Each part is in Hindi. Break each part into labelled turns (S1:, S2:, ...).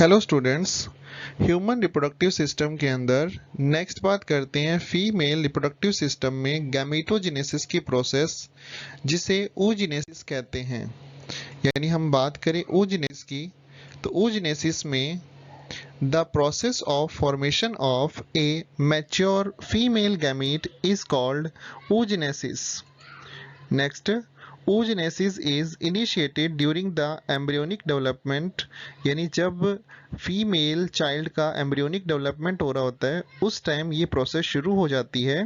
S1: Hello students. Human reproductive system के अंदर नेक्स्ट बात करते हैं फीमेल रिप्रोडक्टिव सिस्टम में गैमेटोजेनेसिस की प्रोसेस, जिसे oogenesis कहते हैं। यानी हम बात करें oogenesis की, तो oogenesis में the process of formation of A mature female gamete is called oogenesis। Next, oogenesis is initiated during the embryonic development, यानी जब फीमेल चाइल्ड का एम्ब्रियोनिक डेवलपमेंट हो रहा होता है उस टाइम ये प्रोसेस शुरू हो जाती है।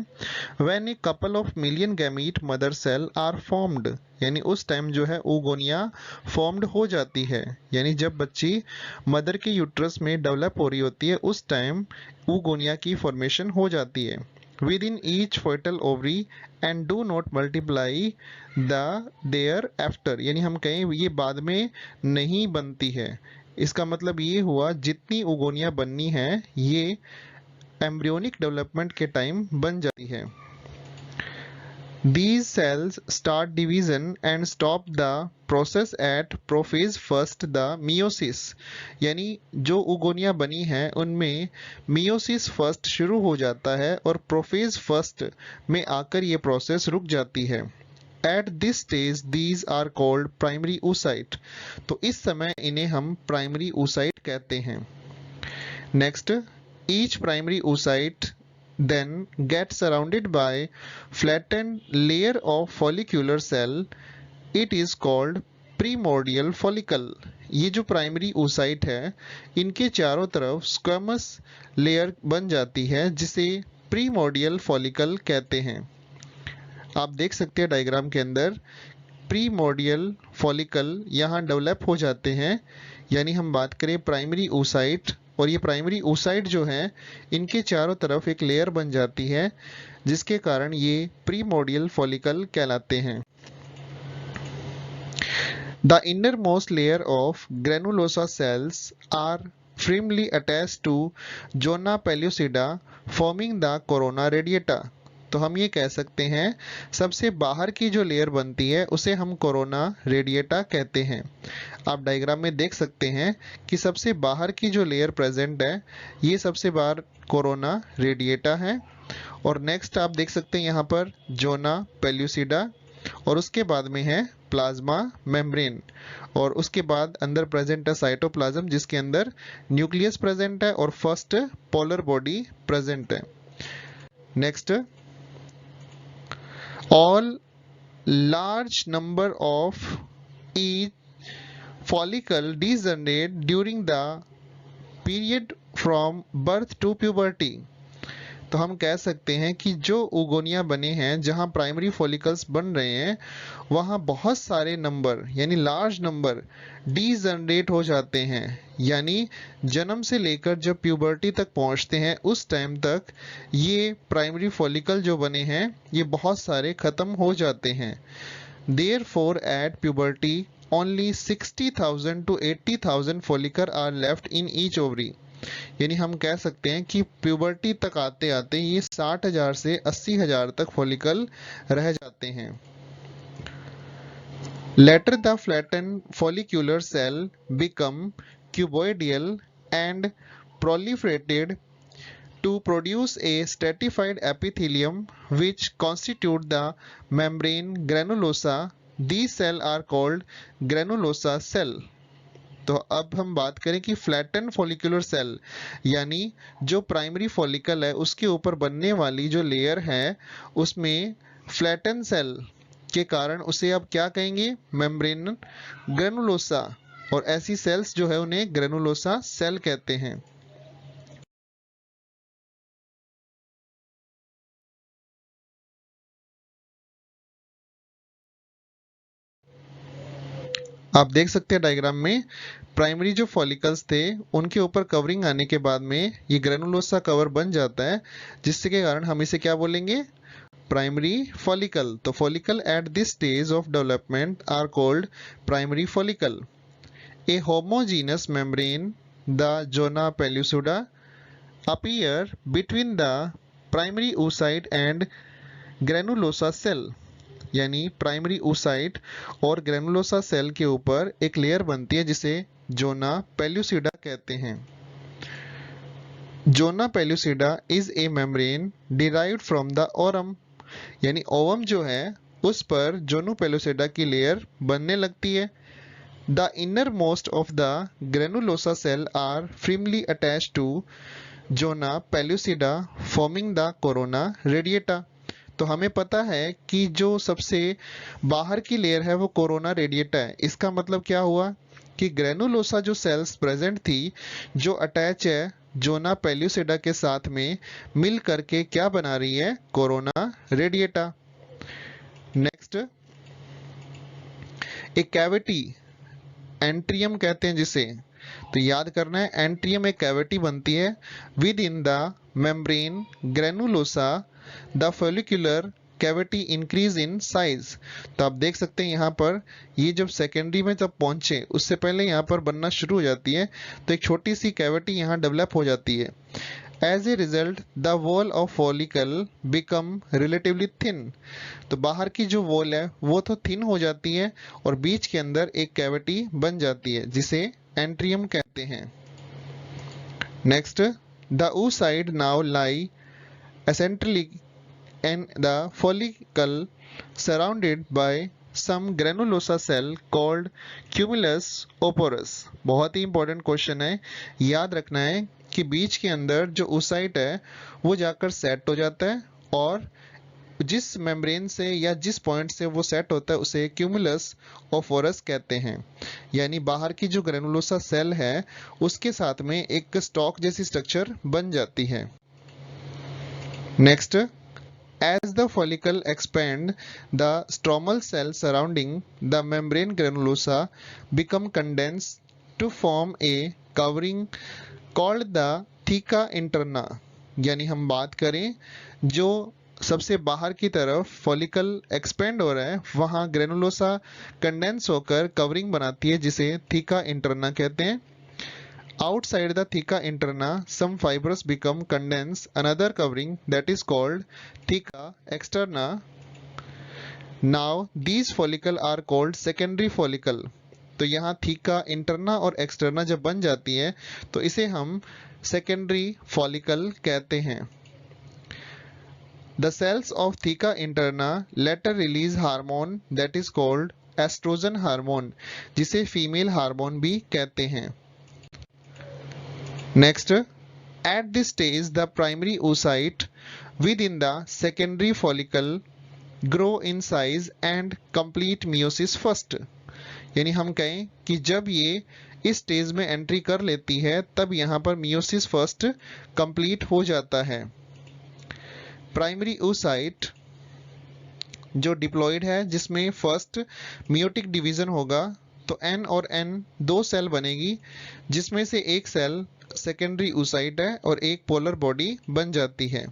S1: When a couple of million gamete mother cell are formed, यानी उस टाइम जो है oogonia फॉर्म्ड हो जाती है। यानी जब बच्ची मदर के यूट्रस में डेवलप हो रही होती है उस टाइम oogonia की फॉर्मेशन हो जाती है within each fertile ovary and do not multiply thereafter, यानी हम कहें ये बाद में नहीं बनती है। इसका मतलब ये हुआ जितनी oogonia बननी है ये एम्ब्रियोनिक डेवलपमेंट के टाइम बन जाती है। These cells start division and stop the process at prophase first, the meiosis, यानी जो oogonia बनी है उनमें meiosis फर्स्ट शुरू हो जाता है और प्रोफेज फर्स्ट में आकर ये प्रोसेस रुक जाती है। At this stage these are called primary oocyte, तो इस समय इन्हें हम प्राइमरी oocyte कहते हैं। Next, each primary oocyte then gets surrounded by flattened layer of follicular cell. It is called primordial follicle. ये जो प्राइमरी oocyte है इनके चारों तरफ स्क्वेमस लेयर बन जाती है जिसे प्रीमोर्डियल फॉलिकल कहते हैं। आप देख सकते हैं डायग्राम के अंदर प्रीमोर्डियल फॉलिकल यहाँ डेवलप हो जाते हैं। यानी हम बात करें प्राइमरी oocyte, और ये प्राइमरी oocyte जो है इनके चारों तरफ एक लेयर बन जाती है जिसके कारण ये प्रीमोर्डियल फॉलिकल कहलाते हैं। The innermost layer of granulosa cells are firmly attached to zona pellucida, forming the corona radiata. तो हम ये कह सकते हैं सबसे बाहर की जो लेयर बनती है उसे हम कोरोना रेडिएटा कहते हैं। आप डायग्राम में देख सकते हैं कि सबसे बाहर की जो लेयर प्रेजेंट है ये सबसे बाहर कोरोना रेडिएटा है, और नेक्स्ट आप देख सकते हैं यहाँ पर जोना पेल्यूसिडा, और उसके बाद में है प्लाज्मा मेम्ब्रेन, और उसके बाद अंदर प्रेजेंट है साइटोप्लाज्म जिसके अंदर न्यूक्लियस प्रेजेंट है और फर्स्ट पोलर बॉडी प्रेजेंट है। Next, all large number of each follicle degenerate during the period from birth to puberty। तो हम कह सकते हैं कि जो oogonia बने हैं जहां प्राइमरी फॉलिकल्स बन रहे हैं वहां बहुत सारे नंबर यानी लार्ज नंबर डीजनरेट हो जाते हैं। यानी जन्म से लेकर जब प्यूबर्टी तक पहुंचते हैं उस टाइम तक ये प्राइमरी फॉलिकल जो बने हैं ये बहुत सारे खत्म हो जाते हैं। Therefore at puberty only 60,000 to 80,000 follicles are left in each ovary। यानी हम कह सकते हैं कि प्यूबर्टी तक आते आते ये 60,000 से 80,000 तक फॉलिकल रह जाते हैं। Later the flattened follicular cell become cuboidal and proliferated to produce a stratified epithelium which constitute the membrane granulosa. These cells are called granulosa cell। तो अब हम बात करें कि फ्लैटन फॉलिकुलर सेल यानी जो प्राइमरी फॉलिकल है उसके ऊपर बनने वाली जो लेयर है उसमें फ्लैटन सेल के कारण उसे अब क्या कहेंगे, मेम्ब्रेन ग्रेनुलोसा, और ऐसी सेल्स जो है उन्हें ग्रेनुलोसा सेल कहते हैं। आप देख सकते हैं डायग्राम में प्राइमरी जो फॉलिकल्स थे उनके ऊपर कवरिंग आने के बाद में ये ग्रेनुलोसा कवर बन जाता है जिसके कारण हम इसे क्या बोलेंगे, प्राइमरी फॉलिकल। तो follicle at this stage of development are called primary follicle. A homogeneous membrane the zona pellucida appear between the primary oocyte and granulosa cell. यानी प्राइमरी oocyte और ग्रेनुलोसा सेल के ऊपर एक लेयर बनती है जिसे जोना पेल्यूसिडा कहते हैं। Zona pellucida is a membrane derived from the ovum, यानी ओवम जो है उस पर जोनू पेल्यूसिडा की लेयर बनने लगती है। The innermost of the granulosa cell are firmly attached to zona pellucida forming the corona radiata. तो हमें पता है कि जो सबसे बाहर की लेयर है वो कोरोना रेडिएटा है। इसका मतलब क्या हुआ कि ग्रेनुलोसा जो सेल्स प्रेजेंट थी जो अटैच है जोना पेल्यूसिडा के साथ में मिल करके क्या बना रही है, कोरोना रेडिएटा। नेक्स्ट, एक कैविटी एंट्रियम कहते हैं जिसे, तो याद करना है एंट्रियम एक कैविटी बनती है with in the membrane granulosa the follicular cavity increase in size. तो आप देख सकते हैं यहाँ पर ये जब सेकेंडरी में जब पहुंचे उससे पहले यहाँ पर बनना शुरू हो जाती है, तो एक छोटी सी कैविटी यहाँ डेवलप हो जाती है। As a result the wall of follicle become relatively thin. तो बाहर की जो वॉल है वो तो थिन हो जाती है और बीच के अंदर एक कैविटी बन जाती है जिसे एंट्रियम कहते हैं। Next, the oocyte now lie essentially in the follicle surrounded by some granulosa cell called cumulus oporus। बहुत ही इंपॉर्टेंट क्वेश्चन है, याद रखना है कि बीच के अंदर जो oocyte है वो जाकर सेट हो जाता है और जिस मेम्ब्रेन से या जिस पॉइंट से वो सेट होता है उसे क्यूमुलस ओफोरस कहते हैं। यानी बाहर की जो ग्रेनुलोसा सेल है उसके साथ में एक स्टॉक जैसी स्ट्रक्चर बन जाती है। Next, as the follicle expand the stromal cells surrounding the membrane granulosa become condensed to form a covering called the theca interna। यानी हम बात करें जो सबसे बाहर की तरफ फॉलिकल एक्सपेंड हो रहा है वहां ग्रेनुलोसा कंडेंस होकर कवरिंग बनाती है जिसे थीका इंटरना कहते हैं। Outside the theca interna, some fibers become condensed, another covering that is called theca externa. Now these follicle are called secondary follicle। तो यहाँ थीका इंटरना और एक्सटर्ना जब बन जाती है तो इसे हम सेकेंडरी फॉलिकल कहते हैं। The cells of theca interna later release hormone that is called estrogen hormone, जिसे फीमेल हार्मोन भी कहते हैं। Next, at this stage the primary oocyte within the secondary follicle grow in size and complete meiosis first। यानी हम कहें कि जब ये इस स्टेज में एंट्री कर लेती है तब यहाँ पर मियोसिस फर्स्ट कंप्लीट हो जाता है। प्राइमरी oocyte जो डिप्लॉइड है जिसमें फर्स्ट मियोटिक डिवीजन होगा तो N और N दो सेल बनेगी जिसमें से एक सेल सेकेंडरी oocyte है और एक पोलर बॉडी बन जाती है।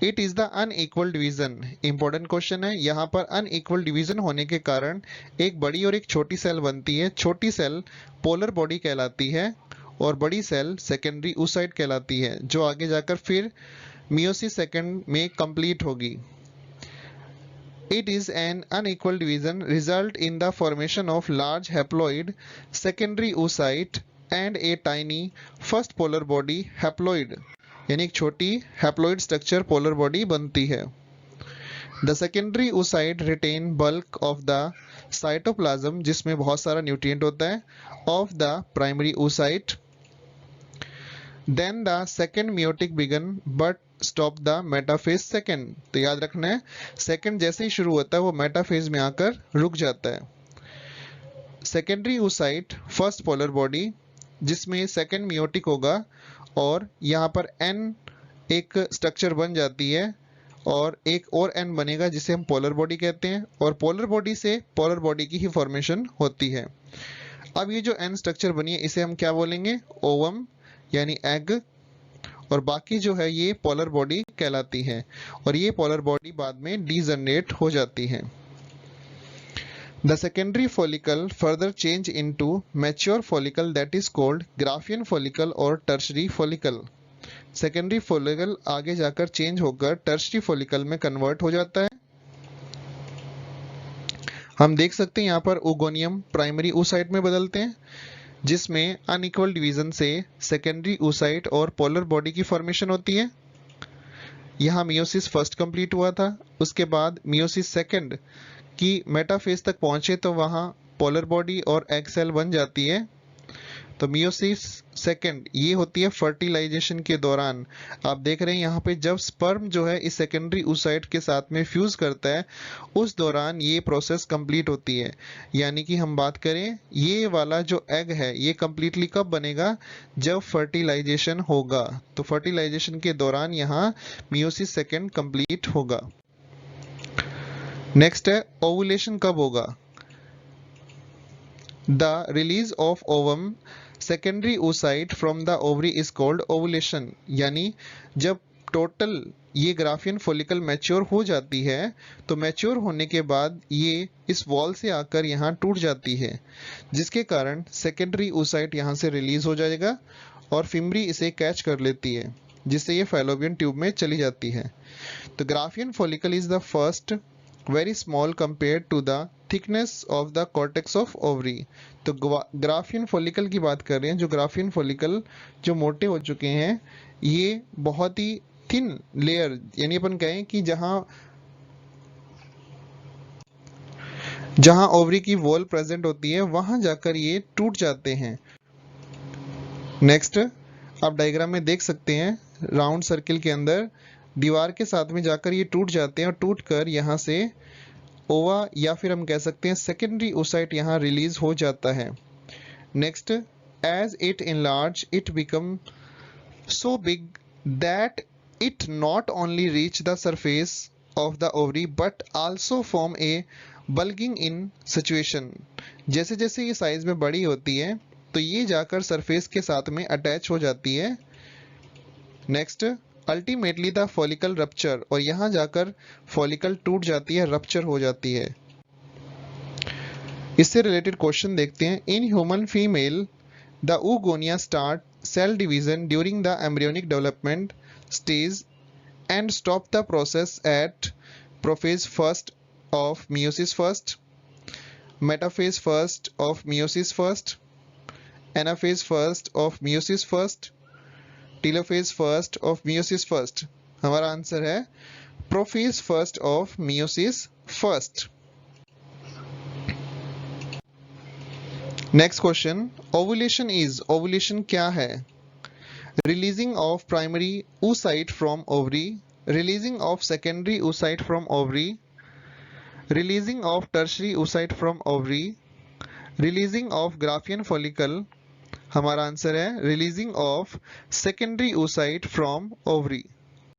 S1: It is the unequal division. Important question है, यहाँ पर अनइक्वल डिवीजन होने के कारण एक बड़ी और एक छोटी सेल बनती है। छोटी सेल पोलर बॉडी कहलाती है और बड़ी सेल सेकेंडरी oocyte कहलाती है जो आगे जाकर फिर मियोसिस सेकेंड में कंप्लीट होगी। It is an unequal division result in the formation of large haploid secondary oocyte and a tiny first polar body haploid। यानी एक छोटी haploid structure polar body बनती है। The secondary oocyte retain bulk of the cytoplasm जिसमें बहुत सारा न्यूट्रिएंट होता है of the primary oocyte। Then the second meiotic begin but stop the metaphase second. तो याद रखना है सेकेंड जैसे ही शुरू होता है वो मेटाफेज में आकर रुक जाता है। Secondary oocyte first polar body जिसमें सेकेंड मियोटिक होगा और यहाँ पर N एक स्ट्रक्चर बन जाती है और एक और N बनेगा जिसे हम पोलर बॉडी कहते हैं और पोलर बॉडी से पोलर बॉडी की ही फॉर्मेशन होती है। अब ये जो N स्ट्रक्चर बनी है इसे हम क्या बोलेंगे, ओवम यानी एग, और बाकी जो है ये पोलर बॉडी कहलाती है और ये पोलर बॉडी बाद में डीजनरेट हो जाती है। The secondary follicle further change into mature follicle that is called Graafian follicle और टर्शरी फॉलिकल। सेकेंडरी फॉलिकल आगे जाकर चेंज होकर टर्शरी फॉलिकल में कन्वर्ट हो जाता है। हम देख सकते हैं यहाँ पर ओगोनियम प्राइमरी oocyte में बदलते हैं, जिसमें अनइक्वल डिवीजन से सेकेंडरी oocyte और पोलर बॉडी की फॉर्मेशन होती है। यहाँ मियोसिस फर्स्ट कंप्लीट हुआ था, उसके बाद मियोसिस सेकंड की मेटाफेज तक पहुंचे तो वहाँ पोलर बॉडी और एग सेल बन जाती है। तो मियोसिस सेकंड ये होती है फर्टिलाइजेशन के दौरान। आप देख रहे हैं यहाँ पे जब स्पर्म जो है इस सेकेंडरी oocyte के साथ में फ्यूज करता है, उस दौरान ये प्रोसेस कंप्लीट होती है। यानी कि हम बात करें ये वाला जो एग है ये कंप्लीटली कब बनेगा, जब फर्टिलाइजेशन होगा। तो फर्टिलाइजेशन के दौरान यहाँ मियोसिस सेकंड कंप्लीट होगा। नेक्स्ट है ओवुलेशन कब होगा। The release of ovum secondary oocyte from the ovary is called ovulation. यानी जब टोटल ये ग्राफियन फॉलिकल मैच्योर हो जाती है तो मैच्योर होने के बाद ये इस वॉल से आकर यहाँ टूट जाती है, जिसके कारण सेकेंडरी oocyte यहाँ से रिलीज हो जाएगा और फिमरी इसे कैच कर लेती है, जिससे ये फैलोपियन ट्यूब में चली जाती है। तो Graafian follicle is the first very small compared to the thickness of the cortex of ovary। तो ग्राफियन फॉलिकल की बात कर रहे हैं। जो ग्राफियन फॉलिकल जो मोटे हो चुके हैं, ये बहुत ही थिन लेयर, यानी अपन कहें कि जहां ओवरी की वॉल प्रेजेंट होती है वहां जाकर ये टूट जाते हैं। नेक्स्ट आप डायग्राम में देख सकते हैं, राउंड सर्किल के अंदर दीवार के साथ में जाकर ये टूट जाते हैं और टूट कर यहाँ से ओवा या फिर हम कह सकते हैं सेकेंडरी oocyte यहाँ रिलीज हो जाता है। Next, as it enlarge it become so big that it not only reach the surface of the ovary but also form a bulging in situation। जैसे जैसे ये साइज में बड़ी होती है तो ये जाकर सरफेस के साथ में अटैच हो जाती है। Next, ultimately the follicle rupture, और यहाँ जाकर फॉलिकल टूट जाती है, रप्चर हो जाती है। इससे रिलेटेड क्वेश्चन देखते हैं। In human female the oogonia start cell division during the embryonic development stage and stop the process at prophase first of meiosis first, metaphase first of meiosis first, anaphase first of meiosis first, telophase first of meiosis first। हमारा आंसर है prophase first of meiosis first. Next question, ovulation is, ovulation क्या है। Releasing of primary oocyte from ovary, releasing of secondary oocyte from ovary, releasing of tertiary oocyte from ovary, releasing of Graafian follicle. हमारा आंसर है releasing of secondary oocyte from ovary.